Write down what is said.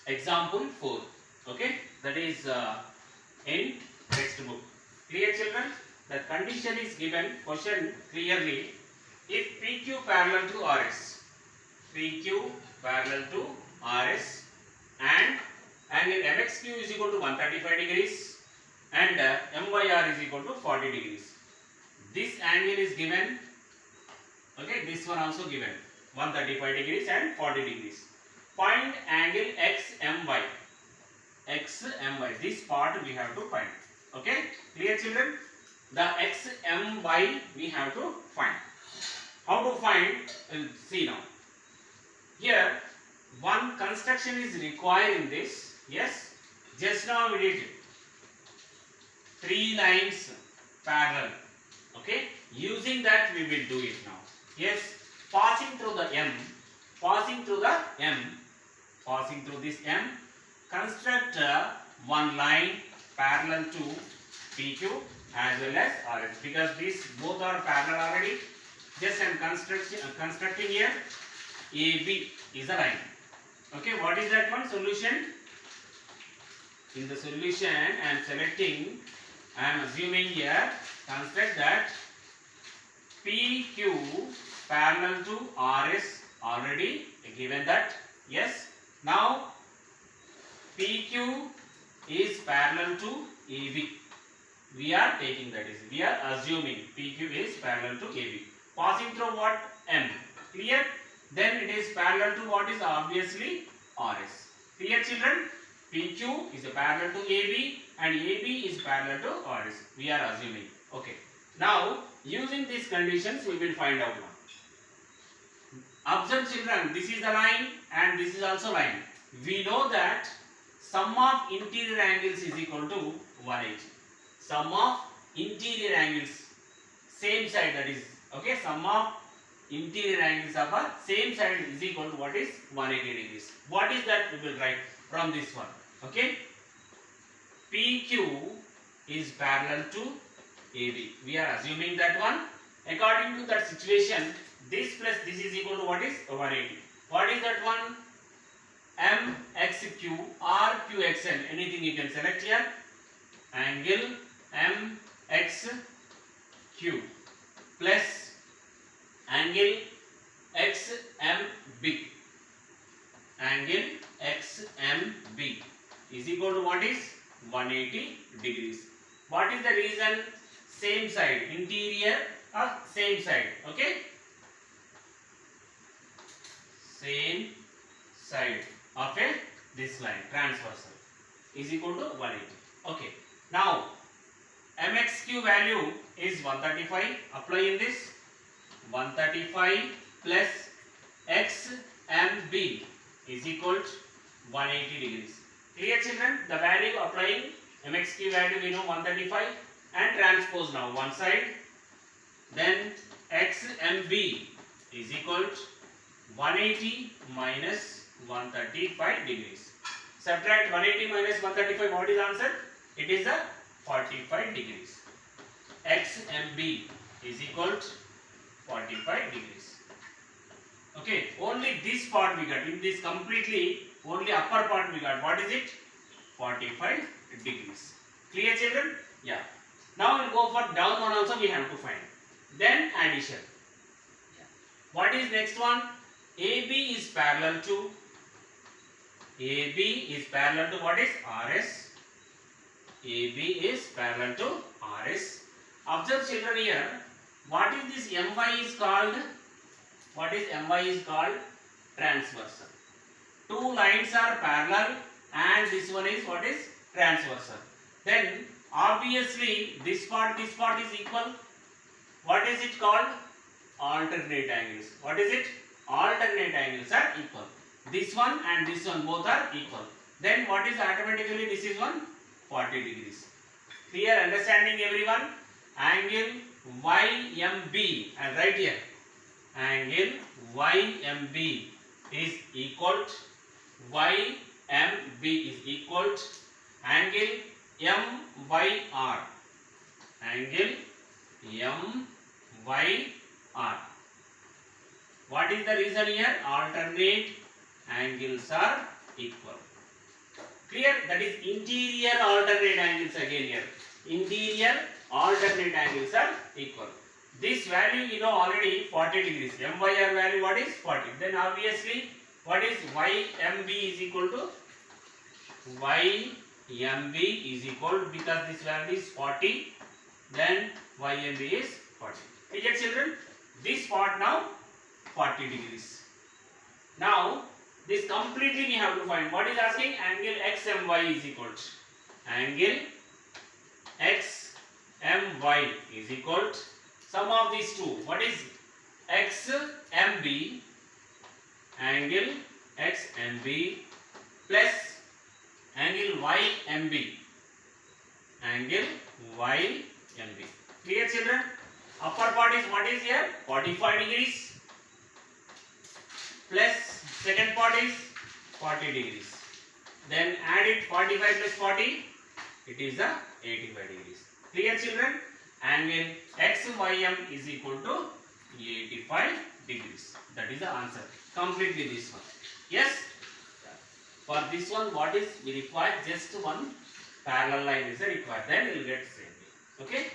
example 4. Okay, that is in textbook. Clear children? The condition is given, question clearly. If PQ parallel to RS, PQ parallel to RS and angle MXQ is equal to 135 degrees and MYR is equal to 40 degrees. This angle is given, okay, this one also given, 135 degrees and 40 degrees. Find angle XMY. XMY, this part we have to find. Okay, clear children? The XMY we have to find. How to find? We'll see now. Here, one construction is required in this. Yes, just now we did 3 lines parallel. Okay, using that we will do it now. Yes, passing through the M, passing through this M, construct one line parallel to PQ as well as RS, because these both are parallel already. Just I am constructing here. AB is a line. Okay, what is that one? Solution. In the solution I am selecting, I am assuming here, construct that PQ parallel to RS, already given that. Yes. Now PQ is parallel to AB. We are taking, that is, we are assuming PQ is parallel to AB. Passing through what? M. Clear? Then it is parallel to what is obviously RS. Clear children? PQ is parallel to AB and AB is parallel to RS. We are assuming. Okay. Now using these conditions we will find out now. Observe children, this is the line and this is also line. We know that sum of interior angles is equal to 180. Sum of interior angles, same side, that is, okay, sum of interior angles of a same side is equal to what is 180 degrees. What is that? We will write from this one. Okay, PQ is parallel to AB. We are assuming that one. According to that situation, this plus this is equal to what is 180. What is that one? MXQ or QXN, anything you can select here. Angle MXQ plus angle XMB. Angle XMB is equal to what is 180 degrees. What is the reason? Same side, interior or same side. Okay, same side of this line, transversal, is equal to 180. Okay, now MXQ value is 135. Apply in this 135 plus XMB is equal to 180 degrees. Clear children? The value applying MXQ value we know 135 and transpose now one side. Then XMB is equal to 180 minus 135 degrees. Subtract 180 minus 135. What is answer? It is a 45 degrees. XMB is equal to 45 degrees. Okay, only this part we got. In this completely, only upper part we got. What is it? 45 degrees. Clear children? Yeah. Now we'll go for down one also we have to find. Then addition. What is next one? AB is parallel to what is RS. AB is parallel to RS. Observe children here. What is this MY is called? What is MY is called? Transversal. Two lines are parallel and this one is what is transversal. Then obviously this part is equal. What is it called? Alternate angles. What is it? Alternate angles are equal. This one and this one both are equal. Then what is automatically this is one? 40 degrees. Clear understanding everyone? Angle YMB, and right here. Angle YMB is equal to YMB is equal to angle MYR. Angle MYR. What is the reason here? Alternate angles are equal. Clear? That is interior alternate angles again here. Interior alternate angles are equal. This value you know already 40 degrees. MYR value what is 40. Then obviously what is YMB is equal to YMB is equal because this value is 40. Then YMB is 40. Is it children? This part now 40 degrees. Now this completely we have to find. What is asking? Angle XMY is equal to angle XMY is equal to sum of these two. What is XMB? Angle XMB plus angle YMB. Angle YMB. Clear children? Upper part is what is here? 45 degrees plus second part is 40 degrees. Then add it 45 plus 40, it is a 85 degrees. Clear children? Angle XYM is equal to 85 degrees. That is the answer. Completely this one. Yes? For this one, what is we require? Just one parallel line is required. Then you will get same. Okay?